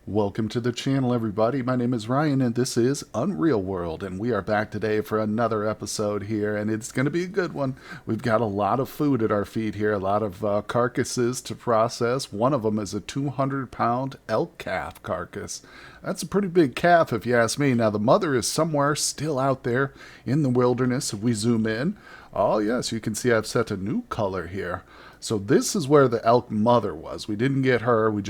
Welcome to the channel, everybody. My name is Ryan, and this is Unreal World, and we are back today for another episode here, and it's going to be a good one. We've got a lot of food at our feet here, a lot of carcasses to process. One of them is a 200-pound elk calf carcass. That's a pretty big calf, if you ask me. Now, the mother is somewhere still out there in the wilderness. If we zoom in, oh yes, you can see I've set a new color here. So this is where the elk mother was. We didn't get her. We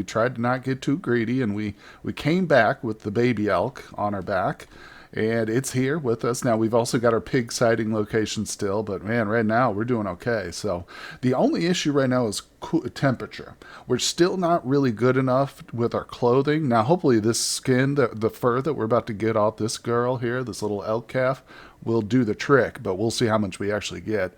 tried to not get too greedy, and we came back with the baby elk on our back, and it's here with us now. We've also got our pig sighting location still, but man, right now we're doing okay. So the only issue right now is temperature. We're still not really good enough with our clothing. Now, hopefully, this skin, the fur that we're about to get off this girl here, this little elk calf, will do the trick. But we'll see how much we actually get.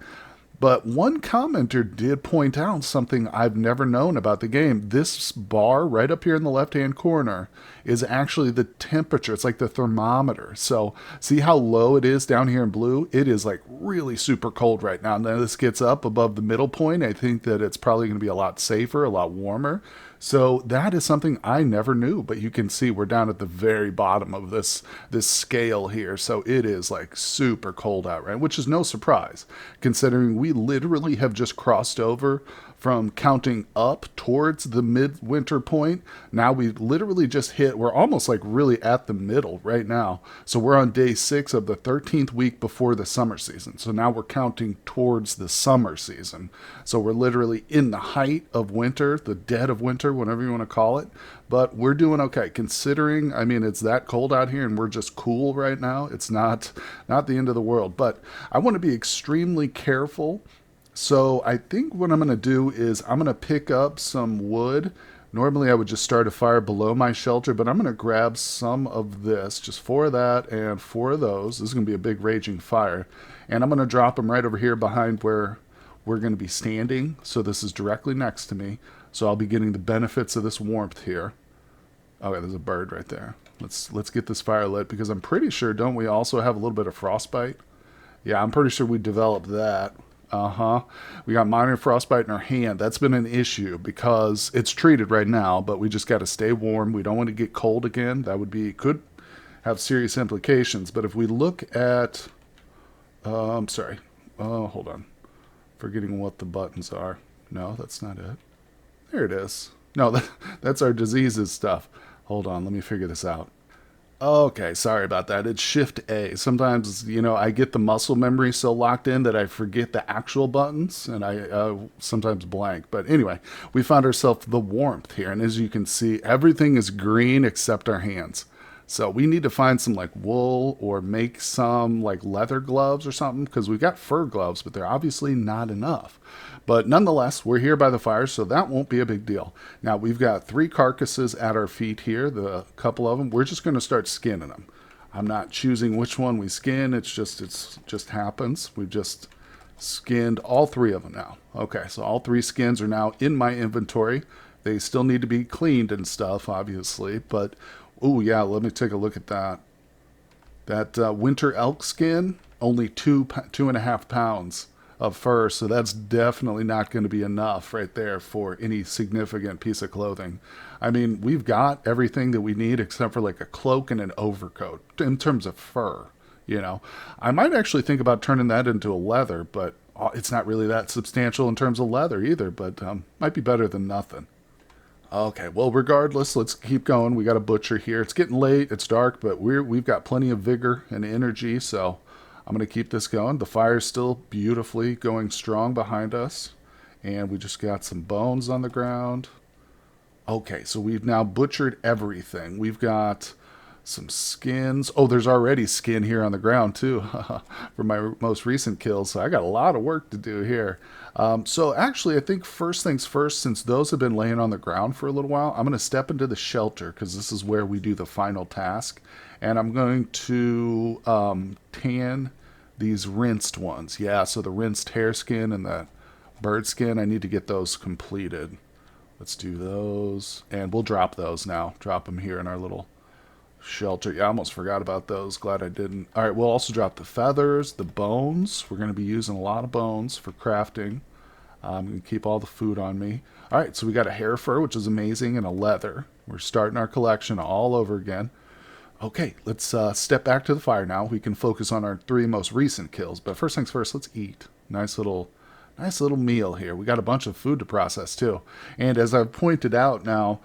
But one commenter did point out something I've never known about the game. This bar right up here in the left-hand corner is actually the temperature. It's like the thermometer. So see how low it is down here in blue? It is like really super cold right now. Now this gets up above the middle point. I think that it's probably going to be a lot safer, a lot warmer. So that is something I never knew, but you can see we're down at the very bottom of this scale here. So it is like super cold out, right? Which is no surprise, considering we literally have just crossed over from counting up towards the midwinter point. Now we literally just hit, we're almost like really at the middle right now. So we're on day 6 of the 13th week before the summer season. So now we're counting towards the summer season. So we're literally in the height of winter, the dead of winter, whatever you want to call it. But we're doing okay, considering, I mean, it's that cold out here and we're just cool right now. It's not the end of the world. But I want to be extremely careful. So I think what I'm going to do is I'm going to pick up some wood. Normally I would just start a fire below my shelter, but I'm going to grab some of this, just 4 of that and 4 of those. This is going to be a big raging fire. And I'm going to drop them right over here behind where we're going to be standing. So this is directly next to me. So I'll be getting the benefits of this warmth here. Oh, yeah, there's a bird right there. Let's get this fire lit, because I'm pretty sure, don't we also have a little bit of frostbite? Yeah, I'm pretty sure we developed that. Uh-huh. We got minor frostbite in our hand. That's been an issue because it's treated right now, but we just got to stay warm. We don't want to get cold again. That could have serious implications. But if we look at, sorry. Oh, hold on. Forgetting what the buttons are. No, that's not it. There it is. No, that's our diseases stuff. Hold on, let me figure this out. Okay, sorry about that. It's Shift A. Sometimes, I get the muscle memory so locked in that I forget the actual buttons, and I sometimes blank. But anyway, we found ourselves the warmth here, and as you can see, everything is green except our hands. So we need to find some like wool or make some like leather gloves or something, because we've got fur gloves, but they're obviously not enough. But nonetheless, we're here by the fire, so that won't be a big deal. Now we've got 3 carcasses at our feet here, the couple of them. We're just going to start skinning them. I'm not choosing which one we skin. It's just happens. We've just skinned all 3 of them now. Okay, so all 3 skins are now in my inventory. They still need to be cleaned and stuff, obviously, but oh yeah, let me take a look at that. That winter elk skin, only 2.5 pounds of fur, so that's definitely not going to be enough right there for any significant piece of clothing. I mean, we've got everything that we need except for like a cloak and an overcoat in terms of fur. I might actually think about turning that into a leather, but it's not really that substantial in terms of leather either, but might be better than nothing. Okay, well, regardless, let's keep going. We got a butcher here. It's getting late. It's dark, but we've got plenty of vigor and energy, so I'm going to keep this going. The fire's still beautifully going strong behind us, and we just got some bones on the ground. Okay, so we've now butchered everything. We've got some skins. Oh, there's already skin here on the ground too for my most recent kill. So I got a lot of work to do here. So actually, I think first things first, since those have been laying on the ground for a little while, I'm going to step into the shelter because this is where we do the final task. And I'm going to tan these rinsed ones. Yeah, so the rinsed hare skin and the bird skin, I need to get those completed. Let's do those. And we'll drop those now. Drop them here in our little shelter. Yeah, I almost forgot about those. Glad I didn't. All right, we'll also drop the feathers, the bones. We're going to be using a lot of bones for crafting. I'm going to keep all the food on me. All right, so we got a hare fur, which is amazing, and a leather, We're starting our collection all over again. Okay, let's step back to the fire now. We can focus on our three most recent kills. But first things first, let's eat. Nice little meal here. We got a bunch of food to process too. And as I've pointed out now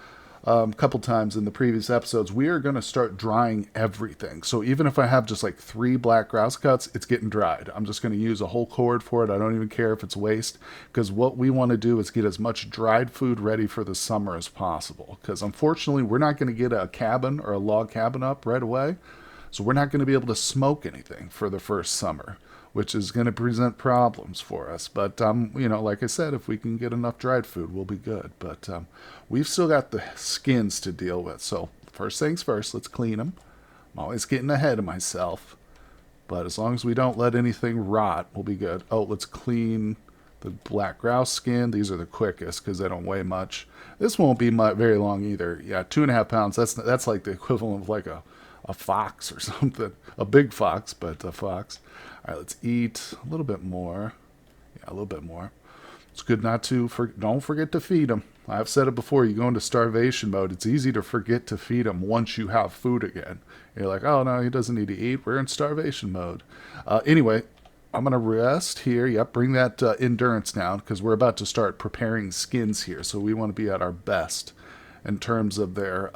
a couple times in the previous episodes, we are going to start drying everything. So even if I have just like 3 black grouse cuts, it's getting dried. I'm just going to use a whole cord for it. I don't even care if it's waste, because what we want to do is get as much dried food ready for the summer as possible. Because unfortunately, we're not going to get a cabin or a log cabin up right away. So we're not going to be able to smoke anything for the first summer, which is going to present problems for us. But, like I said, if we can get enough dried food, we'll be good. But we've still got the skins to deal with. So first things first, let's clean them. I'm always getting ahead of myself. But as long as we don't let anything rot, we'll be good. Oh, let's clean the black grouse skin. These are the quickest because they don't weigh much. This won't be very long either. Yeah, 2.5 pounds. That's like the equivalent of like a fox or something. A big fox, but a fox. All right, let's eat a little bit more. Yeah, a little bit more. It's good not to don't forget to feed them. I've said it before. You go into starvation mode. It's easy to forget to feed them once you have food again. You're like, oh no, he doesn't need to eat. We're in starvation mode. Anyway, I'm gonna rest here. Yep, bring that endurance down because we're about to start preparing skins here. So we want to be at our best in terms of their.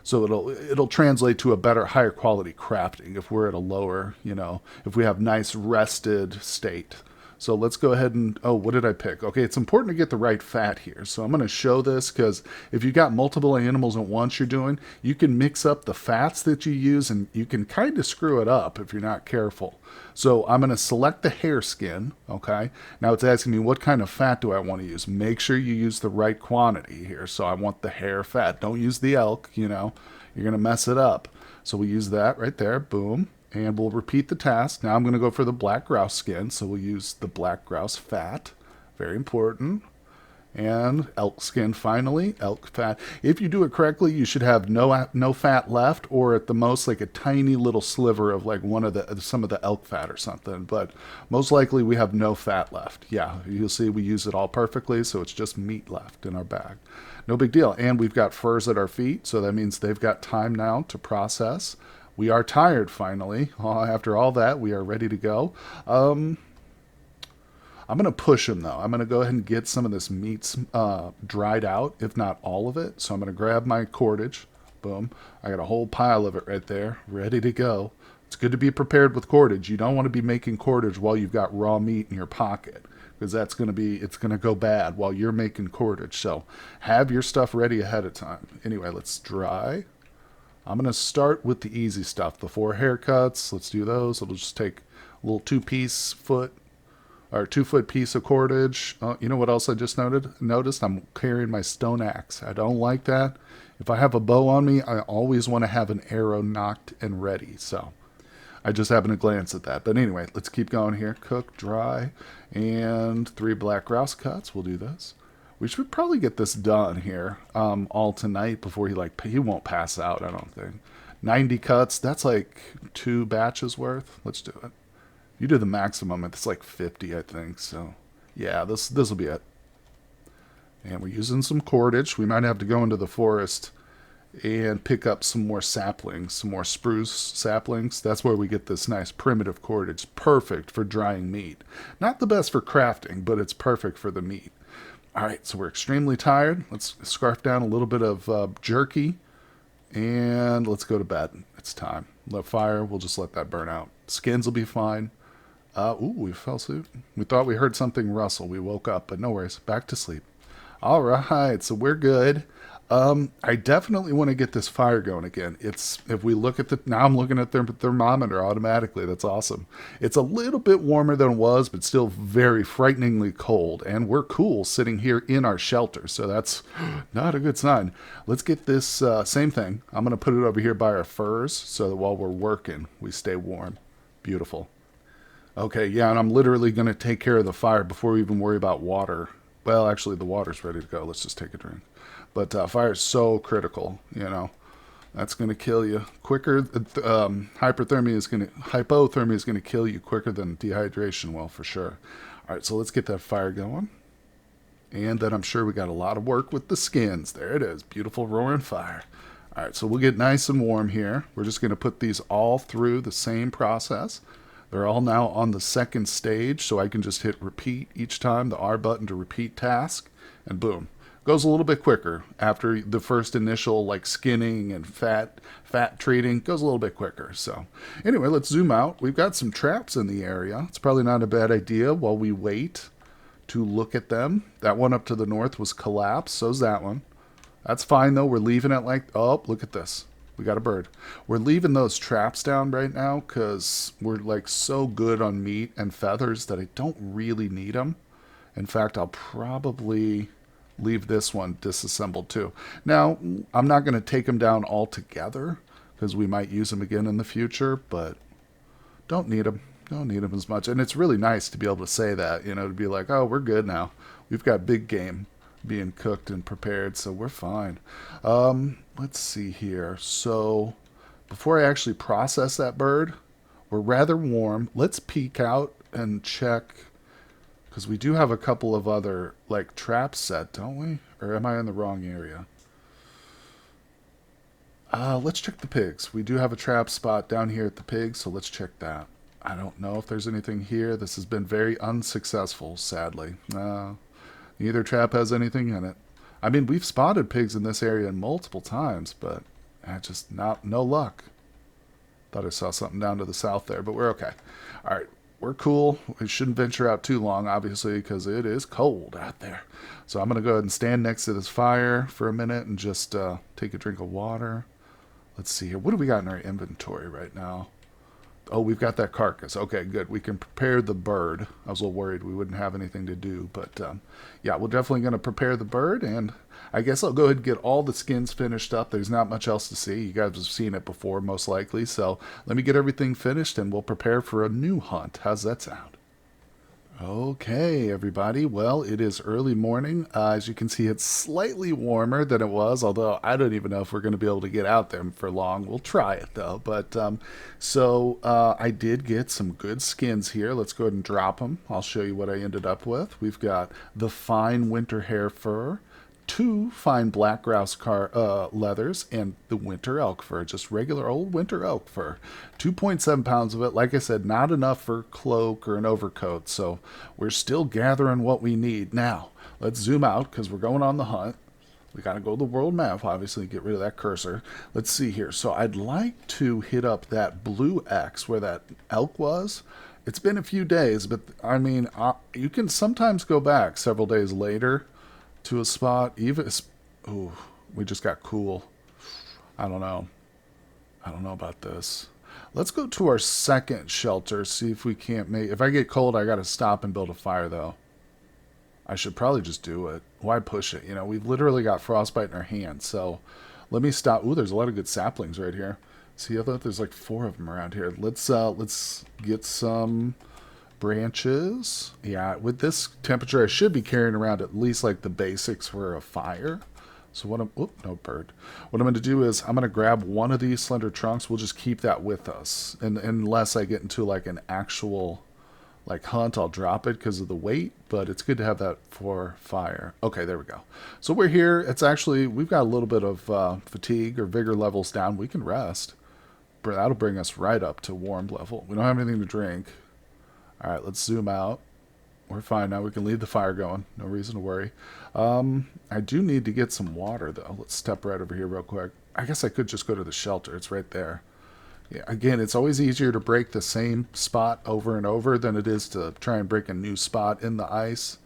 So it'll translate to a better, higher quality crafting if we're at a lower, if we have nice rested state. So let's go ahead and, what did I pick? Okay, it's important to get the right fat here. So I'm going to show this because if you've got multiple animals at once you can mix up the fats that you use and you can kind of screw it up if you're not careful. So I'm going to select the hare skin, okay? Now it's asking me what kind of fat do I want to use. Make sure you use the right quantity here. So I want the hare fat. Don't use the elk, you're going to mess it up. So we use that right there, boom. And we'll repeat the task. Now I'm going to go for the black grouse skin. So we'll use the black grouse fat. Very important. And elk skin finally. Elk fat. If you do it correctly, you should have no fat left, or at the most like a tiny little sliver of like some of the elk fat or something. But most likely we have no fat left. Yeah, you'll see we use it all perfectly, so it's just meat left in our bag. No big deal. And we've got furs at our feet, so that means they've got time now to process. We are tired, finally. After all that, we are ready to go. I'm going to push them, though. I'm going to go ahead and get some of this meat dried out, if not all of it. So I'm going to grab my cordage. Boom. I got a whole pile of it right there, ready to go. It's good to be prepared with cordage. You don't want to be making cordage while you've got raw meat in your pocket, because it's going to go bad while you're making cordage. So have your stuff ready ahead of time. Anyway, let's dry. I'm going to start with the easy stuff. The 4 haircuts, let's do those. It'll just take a little 2-foot piece of cordage. You know what else I just noticed? I'm carrying my stone axe. I don't like that. If I have a bow on me, I always want to have an arrow knocked and ready. So I just happened to glance at that. But anyway, let's keep going here. Cook, dry, and 3 black grouse cuts. We'll do this. We should probably get this done here all tonight before he won't pass out, I don't think. 90 cuts, that's like 2 batches worth. Let's do it. You do the maximum, it's like 50, I think. So yeah, this will be it. And we're using some cordage. We might have to go into the forest and pick up some more saplings, some more spruce saplings. That's where we get this nice primitive cordage. Perfect for drying meat. Not the best for crafting, but it's perfect for the meat. All right, so we're extremely tired. Let's scarf down a little bit of jerky, and let's go to bed. It's time. The fire, we'll just let that burn out. Skins will be fine. We fell asleep. We thought we heard something rustle. We woke up, but no worries. Back to sleep. All right, so we're good. I definitely want to get this fire going again. If we look at now I'm looking at the thermometer automatically. That's awesome. It's a little bit warmer than it was, but still very frighteningly cold. And we're cool sitting here in our shelter, so that's not a good sign. Let's get this same thing. I'm going to put it over here by our furs so that while we're working, we stay warm. Beautiful. Okay, yeah, and I'm literally going to take care of the fire before we even worry about water. Well, actually, the water's ready to go. Let's just take a drink. But fire is so critical, That's going to kill you quicker. Hypothermia is going to kill you quicker than dehydration will, for sure. All right, so let's get that fire going. And then I'm sure we got a lot of work with the skins. There it is. Beautiful roaring fire. All right, so we'll get nice and warm here. We're just going to put these all through the same process. They're all now on the second stage, so I can just hit repeat each time, the R button to repeat task, and boom. Goes a little bit quicker after the first initial like skinning and fat treating. Goes a little bit quicker. So anyway, let's zoom out. We've got some traps in the area. It's probably not a bad idea while we wait to look at them. That one up to the north was collapsed. So's that one. That's fine though. We're leaving it like, oh, look at this. We got a bird. We're leaving those traps down right now because we're like so good on meat and feathers that I don't really need them. In fact, I'll probably leave this one disassembled too. Now, I'm not going to take them down altogether because we might use them again in the future, but don't need them. Don't need them as much. And it's really nice to be able to say that, to be like, oh, we're good now. We've got big game being cooked and prepared, so we're fine. Let's see here. So before I actually process that bird, we're rather warm. Let's peek out and check, because we do have a couple of other like traps set, don't we? Or am I in the wrong area? Let's check the pigs. We do have a trap spot down here at the pigs, so let's check that. I don't know if there's anything here. This has been very unsuccessful, sadly. Neither trap has anything in it. I mean, we've spotted pigs in this area multiple times, but just no luck. Thought I saw something down to the south there, but we're okay. All right, we're cool. We shouldn't venture out too long, obviously, because it is cold out there. So I'm going to go ahead and stand next to this fire for a minute and just take a drink of water. Let's see here. What do we got in our inventory right now? Oh, we've got that carcass. Okay, good. We can prepare the bird. I was a little worried we wouldn't have anything to do, but yeah, we're definitely going to prepare the bird, and I guess I'll go ahead and get all the skins finished up. There's not much else to see. You guys have seen it before, most likely, so let me get everything finished, and we'll prepare for a new hunt. How's that sound? Okay, everybody. Well, it is early morning. As you can see, it's slightly warmer than it was, although I don't even know if we're going to be able to get out there for long. We'll try it, though. But I did get some good skins here. Let's go ahead and drop them. I'll show you what I ended up with. We've got the fine winter hair fur, 2 fine black grouse leathers, and the winter elk fur, just regular old winter elk fur. 2.7 pounds of it. Like I said, not enough for a cloak or an overcoat, so we're still gathering what we need. Now, let's zoom out because we're going on the hunt. We got to go to the world map, obviously, get rid of that cursor. Let's see here. So I'd like to hit up that blue X where that elk was. It's been a few days, but I mean, you can sometimes go back several days later to a spot. Even, ooh, we just got cool. I don't know about this. Let's go to our second shelter, see if we can't make, if I get cold, I got to stop and build a fire though. I should probably just do it. Why push it? We've literally got frostbite in our hands, so let me stop. Ooh, there's a lot of good saplings right here. See, I thought there's like 4 of them around here. Let's get some branches. Yeah, with this temperature, I should be carrying around at least like the basics for a fire. So what no bird. What I'm going to do is I'm going to grab one of these slender trunks. We'll just keep that with us. And unless I get into like an actual like hunt, I'll drop it because of the weight, but it's good to have that for fire. Okay, there we go. So we're here. It's actually, we've got a little bit of fatigue or vigor levels down. We can rest. That'll bring us right up to warm level. We don't have anything to drink. All right, let's zoom out. We're fine now. We can leave the fire going. No reason to worry. I do need to get some water, though. Let's step right over here real quick. I guess I could just go to the shelter. It's right there. Yeah, again, it's always easier to break the same spot over and over than it is to try and break a new spot in the ice.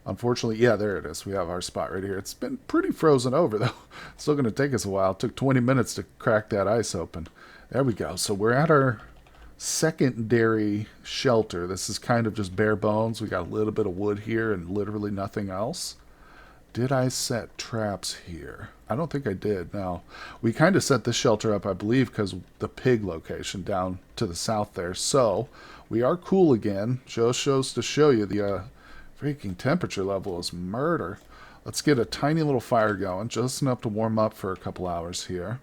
Unfortunately, yeah, there it is. We have our spot right here. It's been pretty frozen over, though. It's still going to take us a while. It took 20 minutes to crack that ice open. There we go. So we're at our secondary shelter. This is kind of just bare bones. We got a little bit of wood here and literally nothing else. Did I set traps here? I don't think I did. Now, we kind of set this shelter up, I believe, because the pig location down to the south there. So, we are cool again. Shows to show you the freaking temperature level is murder. Let's get a tiny little fire going, just enough to warm up for a couple hours here.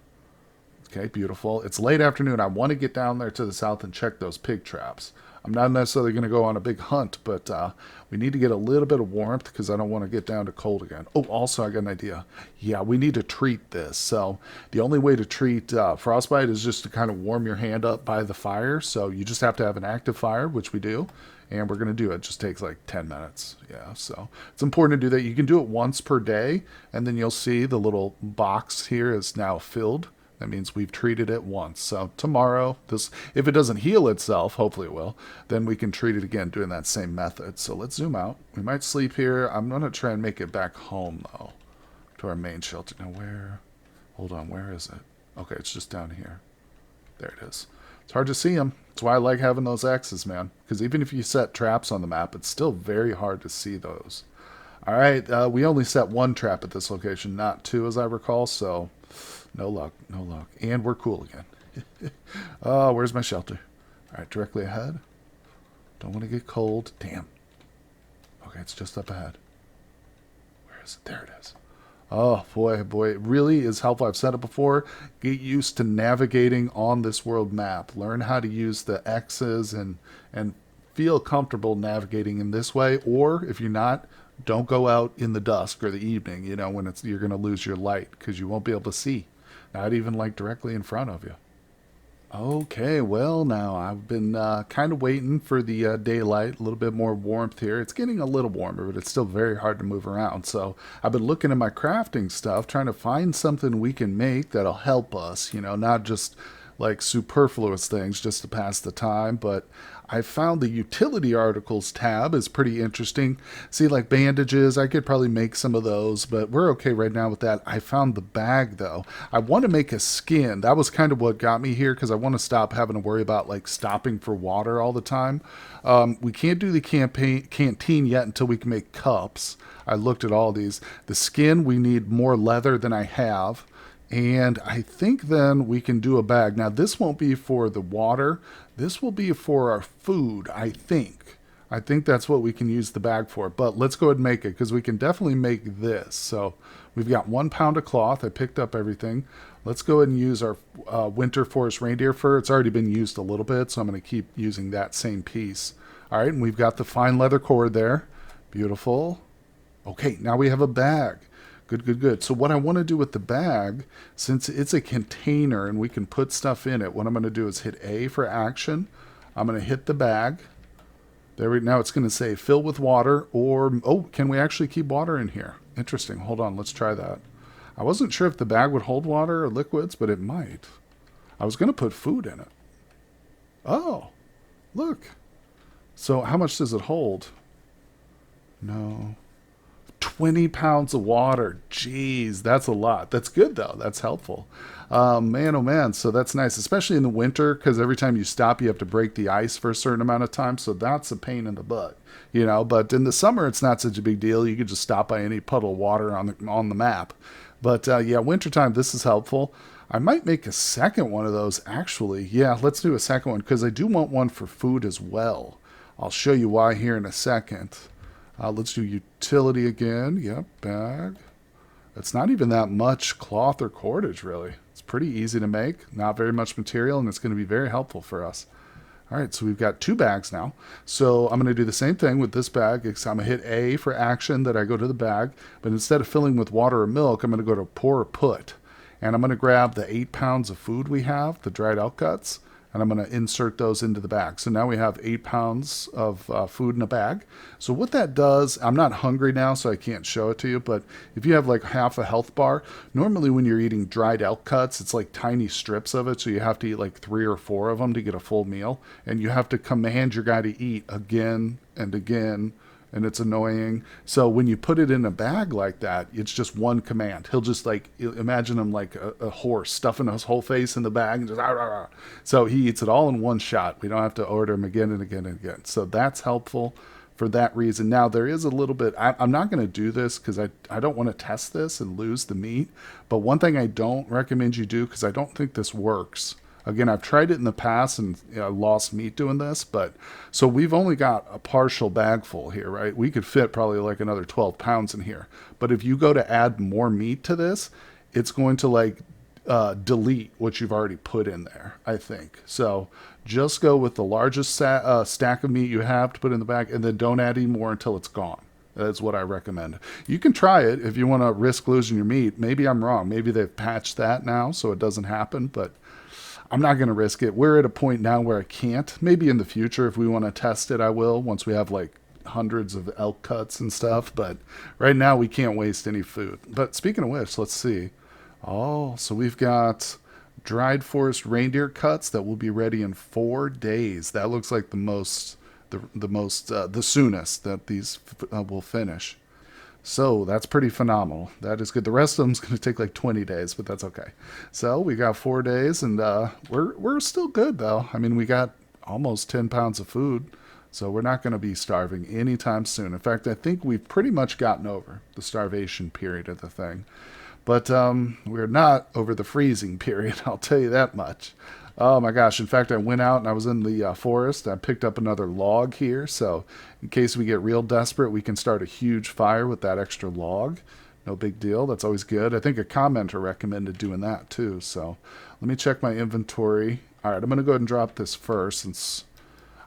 Okay, beautiful. It's late afternoon. I want to get down there to the south and check those pig traps. I'm not necessarily going to go on a big hunt, but we need to get a little bit of warmth because I don't want to get down to cold again. Oh, also, I got an idea. Yeah, we need to treat this. So the only way to treat frostbite is just to kind of warm your hand up by the fire. So you just have to have an active fire, which we do. And we're going to do it. It just takes like 10 minutes. Yeah, so it's important to do that. You can do it once per day, and then you'll see the little box here is now filled. That means we've treated it once. So tomorrow, this if it doesn't heal itself, hopefully it will, then we can treat it again doing that same method. So let's zoom out. We might sleep here. I'm going to try and make it back home, though, to our main shelter. Now where? Hold on, where is it? Okay, it's just down here. There it is. It's hard to see them. That's why I like having those X's, man. Because even if you set traps on the map, it's still very hard to see those. All right, we only set one trap at this location, not two, as I recall. So no luck, no luck. And we're cool again. Oh, where's my shelter? All right, directly ahead. Don't want to get cold. Damn. Okay, it's just up ahead. Where is it? There it is. Oh, boy, boy. It really is helpful. I've said it before. Get used to navigating on this world map. Learn how to use the X's and feel comfortable navigating in this way. Or if you're not, don't go out in the dusk or the evening, when you're going to lose your light because you won't be able to see. Not even like directly in front of you. Okay, well, now I've been kind of waiting for the daylight, a little bit more warmth here. It's getting a little warmer, but it's still very hard to move around. So I've been looking at my crafting stuff, trying to find something we can make that'll help us, not just like superfluous things just to pass the time, but I found the utility articles tab is pretty interesting. See, like bandages, I could probably make some of those, but we're okay right now with that. I found the bag though. I want to make a skin. That was kind of what got me here because I want to stop having to worry about like stopping for water all the time. We can't do the canteen yet until we can make cups. I looked at all these. The skin, we need more leather than I have. And I think then we can do a bag. Now, this won't be for the water. This will be for our food, I think. I think that's what we can use the bag for. But let's go ahead and make it because we can definitely make this. So we've got 1 pound of cloth. I picked up everything. Let's go ahead and use our winter forest reindeer fur. It's already been used a little bit, so I'm going to keep using that same piece. All right, and we've got the fine leather cord there. Beautiful. Okay, now we have a bag. Good, good, good. So what I want to do with the bag, since it's a container and we can put stuff in it, what I'm going to do is hit A for action. I'm going to hit the bag. Now it's going to say fill with water or, oh, can we actually keep water in here? Interesting. Hold on. Let's try that. I wasn't sure if the bag would hold water or liquids, but it might. I was going to put food in it. Oh, look. So how much does it hold? No. 20 pounds of water. Jeez, that's a lot. That's good, though. That's helpful. Man, oh, man. So that's nice, especially in the winter, because every time you stop, you have to break the ice for a certain amount of time. So that's a pain in the butt, But in the summer, it's not such a big deal. You could just stop by any puddle of water on the map. But, yeah, wintertime, this is helpful. I might make a second one of those, actually. Yeah, let's do a second one, because I do want one for food as well. I'll show you why here in a second. Let's do utility again. Yep, bag. It's not even that much cloth or cordage, really. It's pretty easy to make. Not very much material, and it's going to be very helpful for us. All right, so we've got 2 bags now. So I'm going to do the same thing with this bag. I'm going to hit A for action that I go to the bag. But instead of filling with water or milk, I'm going to go to pour or put. And I'm going to grab the 8 pounds of food we have, the dried out cuts, and I'm going to insert those into the bag. So now we have 8 pounds of food in a bag. So what that does, I'm not hungry now, so I can't show it to you, but if you have like half a health bar, normally when you're eating dried elk cuts, it's like tiny strips of it, so you have to eat like 3 or 4 of them to get a full meal, and you have to command your guy to eat again and again, and it's annoying. So when you put it in a bag like that, it's just one command. He'll just like, imagine him like a horse stuffing his whole face in the bag and just, ah, rah, rah. So he eats it all in one shot. We don't have to order him again and again and again. So that's helpful for that reason. Now there is a little bit, I'm not going to do this because I don't want to test this and lose the meat. But one thing I don't recommend you do, because I don't think this works. Again, I've tried it in the past and lost meat doing this, but so we've only got a partial bag full here, right? We could fit probably like another 12 pounds in here. But if you go to add more meat to this, it's going to like delete what you've already put in there, I think. So just go with the largest stack of meat you have to put in the bag, and then don't add any more until it's gone. That's what I recommend. You can try it if you want to risk losing your meat. Maybe I'm wrong. Maybe they've patched that now so it doesn't happen, but I'm not going to risk it. We're at a point now where I can't. Maybe in the future, if we want to test it, I will once we have like hundreds of elk cuts and stuff. But right now, we can't waste any food. But speaking of which, let's see. Oh, so we've got dried forest reindeer cuts that will be ready in 4 days. That looks like the soonest that these will finish. So that's pretty phenomenal. That is good. The rest of them's going to take like 20 days, but that's okay. So we got 4 days, and we're still good though. I mean, we got almost 10 pounds of food, so we're not going to be starving anytime soon. In fact, I think we've pretty much gotten over the starvation period of the thing. But we're not over the freezing period, I'll tell you that much. Oh my gosh. In fact, I went out and I was in the forest. I picked up another log here. So, in case we get real desperate, we can start a huge fire with that extra log. No big deal. That's always good. I think a commenter recommended doing that too. So, let me check my inventory. All right, I'm going to go ahead and drop this first since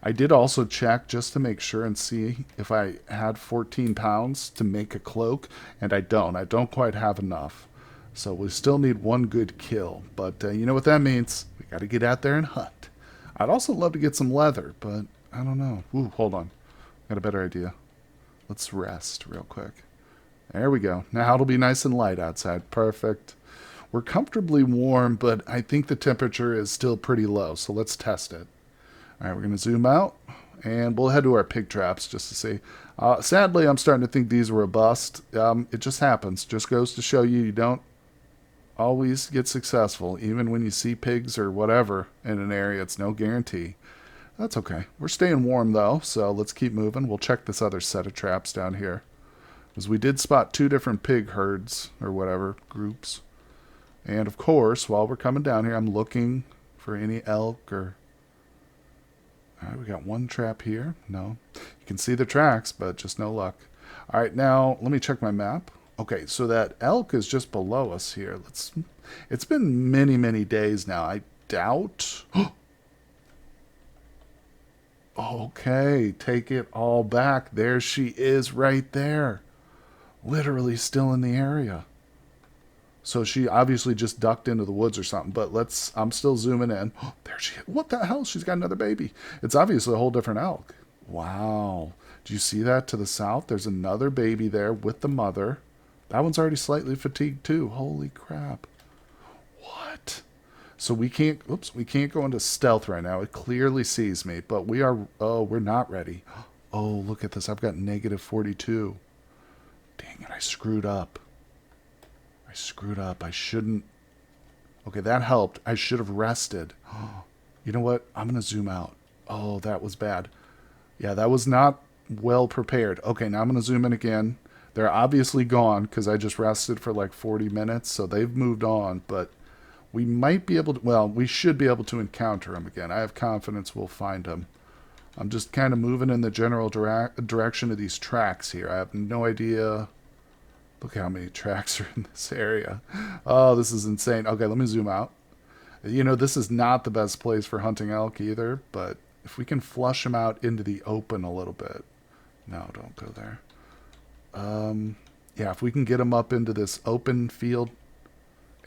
I did also check just to make sure and see if I had 14 pounds to make a cloak, and I don't. I don't quite have enough. So we still need one good kill. But you know what that means? We got to get out there and hunt. I'd also love to get some leather, but I don't know. Ooh, hold on. Got a better idea. Let's rest real quick. There we go. Now it'll be nice and light outside. Perfect. We're comfortably warm, but I think the temperature is still pretty low, so let's test it. All right, we're going to zoom out, and we'll head to our pig traps just to see. Sadly, I'm starting to think these were a bust. It just happens. Just goes to show you don't always get successful. Even when you see pigs or whatever in an area, it's no guarantee. That's okay. We're staying warm, though, so let's keep moving. We'll check this other set of traps down here. Because we did spot 2 different pig herds, or whatever, groups. And, of course, while we're coming down here, I'm looking for any elk or... All right, we got one trap here. No. You can see the tracks, but just no luck. All right, now let me check my map. Okay, so that elk is just below us here. It's been many, many days now. I doubt... Okay, take it all back. There she is right there. Literally still in the area. So she obviously just ducked into the woods or something. But I'm still zooming in. There she is. What the hell? She's got another baby. It's obviously a whole different elk. Wow. Do you see that to the south? There's another baby there with the mother. That one's already slightly fatigued too. Holy crap. What? So we can't go into stealth right now. It clearly sees me, but we're not ready. Oh, look at this. I've got negative 42. Dang it, I screwed up. I shouldn't. Okay, that helped. I should have rested. You know what? I'm going to zoom out. Oh, that was bad. Yeah, that was not well prepared. Okay, now I'm going to zoom in again. They're obviously gone because I just rested for like 40 minutes, so they've moved on, but we might be able to, well, we should be able to encounter them again. I have confidence we'll find them. I'm just kind of moving in the general direction of these tracks here. I have no idea. Look how many tracks are in this area. Oh, this is insane. Okay, let me zoom out. You know, this is not the best place for hunting elk either, but if we can flush them out into the open a little bit. No, don't go there. Yeah, if we can get them up into this open field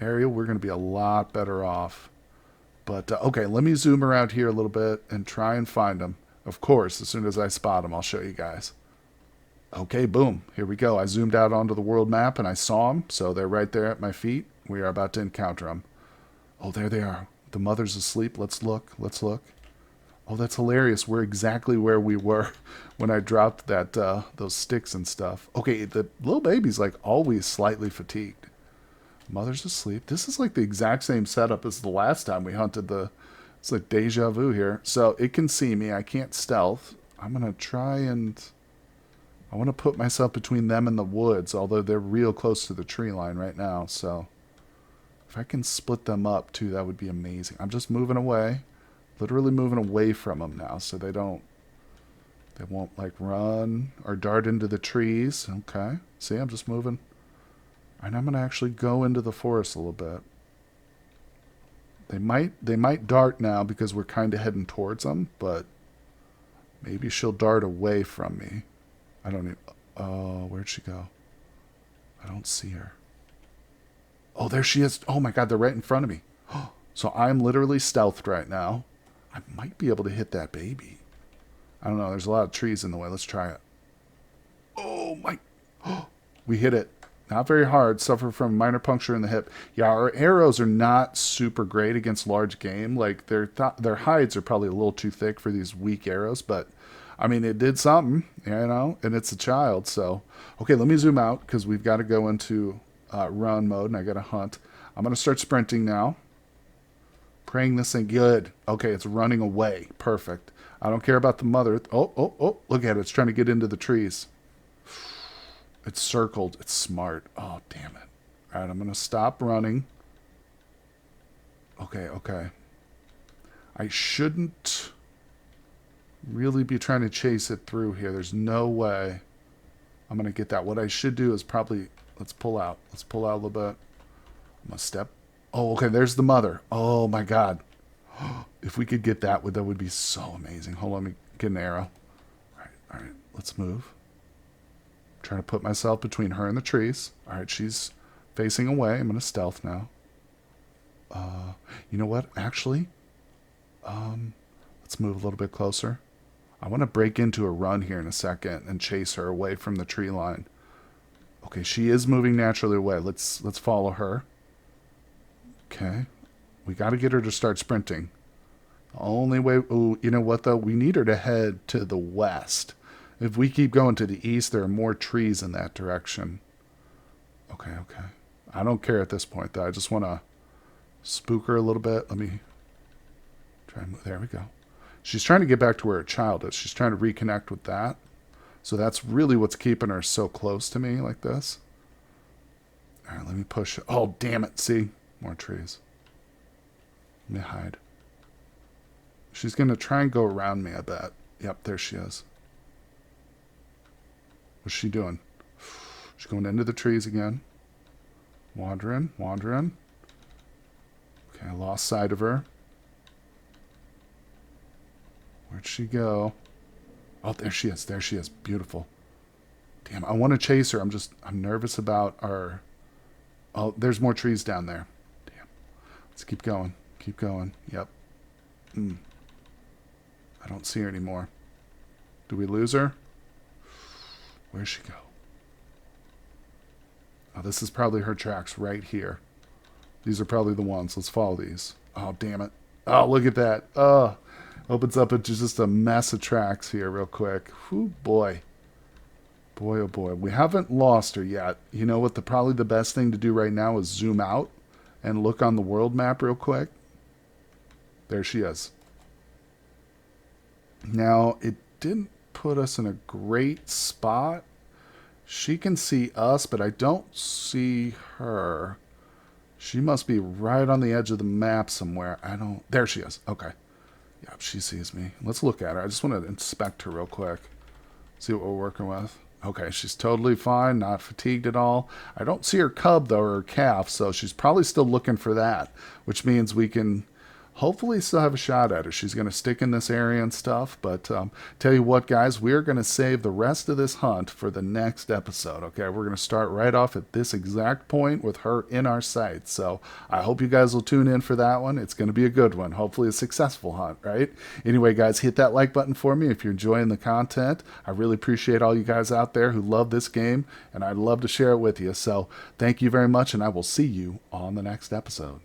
area, we're going to be a lot better off. But, okay, let me zoom around here a little bit and try and find them. Of course, as soon as I spot them, I'll show you guys. Okay, boom. Here we go. I zoomed out onto the world map and I saw them. So they're right there at my feet. We are about to encounter them. Oh, there they are. The mother's asleep. Let's look. Oh, that's hilarious. We're exactly where we were when I dropped that those sticks and stuff. Okay, the little baby's like always slightly fatigued. Mother's asleep. This is like the exact same setup as the last time we hunted it's like deja vu here. So it can see me. I can't stealth. I'm going to try and... I want to put myself between them and the woods, although they're real close to the tree line right now. So if I can split them up too, that would be amazing. I'm just moving away, literally moving away from them now, so they won't like run or dart into the trees. Okay, see, I'm just moving. And I'm going to actually go into the forest a little bit. They might dart now because we're kind of heading towards them, but maybe she'll dart away from me. I don't even. Oh, where'd she go? I don't see her. Oh, there she is. Oh my God, they're right in front of me. So I'm literally stealthed right now. I might be able to hit that baby. I don't know. There's a lot of trees in the way. Let's try it. Oh my. We hit it. Not very hard. Suffer from minor puncture in the hip. Yeah, our arrows are not super great against large game. Like their hides are probably a little too thick for these weak arrows, but I mean it did something, and it's a child. So okay, let me zoom out because we've got to go into run mode, and I got to hunt. I'm gonna start sprinting now. Praying this thing good. Okay, it's running away. Perfect. I don't care about the mother. Oh, oh, oh! Look at it. It's trying to get into the trees. It's circled. It's smart. Oh, damn it. All right, I'm going to stop running. Okay, okay. I shouldn't really be trying to chase it through here. There's no way I'm going to get that. What I should do is probably, let's pull out. Let's pull out a little bit. I'm going to step. Oh, okay, there's the mother. Oh, my God. If we could get that would be so amazing. Hold on, let me get an arrow. All right, let's move. Trying to put myself between her and the trees. All right, she's facing away. I'm going to stealth now. You know what? Actually, let's move a little bit closer. I want to break into a run here in a second and chase her away from the tree line. Okay, she is moving naturally away. Let's follow her. Okay. We got to get her to start sprinting. The only way... Ooh, you know what, though? We need her to head to the west. If we keep going to the east, there are more trees in that direction. Okay, okay. I don't care at this point, though. I just want to spook her a little bit. Let me try and move. There we go. She's trying to get back to where her child is. She's trying to reconnect with that. So that's really what's keeping her so close to me like this. All right, let me push. Oh, damn it. See? More trees. Let me hide. She's going to try and go around me, I bet. Yep, there she is. What's she doing? She's going into the trees again. Wandering, wandering. Okay, I lost sight of her. Where'd she go? Oh, there she is. There she is. Beautiful. Damn, I want to chase her. I'm nervous about our... Oh, there's more trees down there. Damn. Let's keep going. Keep going. Yep. I don't see her anymore. Do we lose her? Where'd she go? Oh, this is probably her tracks right here. These are probably the ones. Let's follow these. Oh, damn it. Oh, look at that. Oh, opens up into just a mess of tracks here real quick. Whew, boy. Boy, oh boy. We haven't lost her yet. You know what? Probably the best thing to do right now is zoom out and look on the world map real quick. There she is. Now, it didn't put us in a great spot. She can see us, but I don't see her. She must be right on the edge of the map somewhere. There she is. Okay. Yep, she sees me. Let's look at her. I just want to inspect her real quick. See what we're working with. Okay, she's totally fine, not fatigued at all. I don't see her cub, though, or her calf, so she's probably still looking for that, which means we can hopefully still have a shot at her. She's going to stick in this area and stuff, but tell you what, guys, we're going to save the rest of this hunt for the next episode, okay? We're going to start right off at this exact point with her in our sights, so I hope you guys will tune in for that one. It's going to be a good one, hopefully a successful hunt, right? Anyway, guys, hit that like button for me if you're enjoying the content. I really appreciate all you guys out there who love this game, and I'd love to share it with you, so thank you very much, and I will see you on the next episode.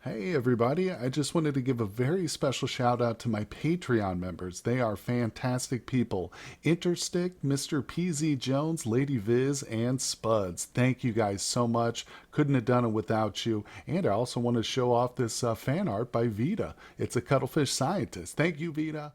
Hey everybody, I just wanted to give a very special shout out to my Patreon members. They are fantastic people. Interstick, Mr. PZ Jones, Lady Viz, and Spuds. Thank you guys so much. Couldn't have done it without you. And I also want to show off this fan art by Vita. It's a cuttlefish scientist. Thank you, Vita.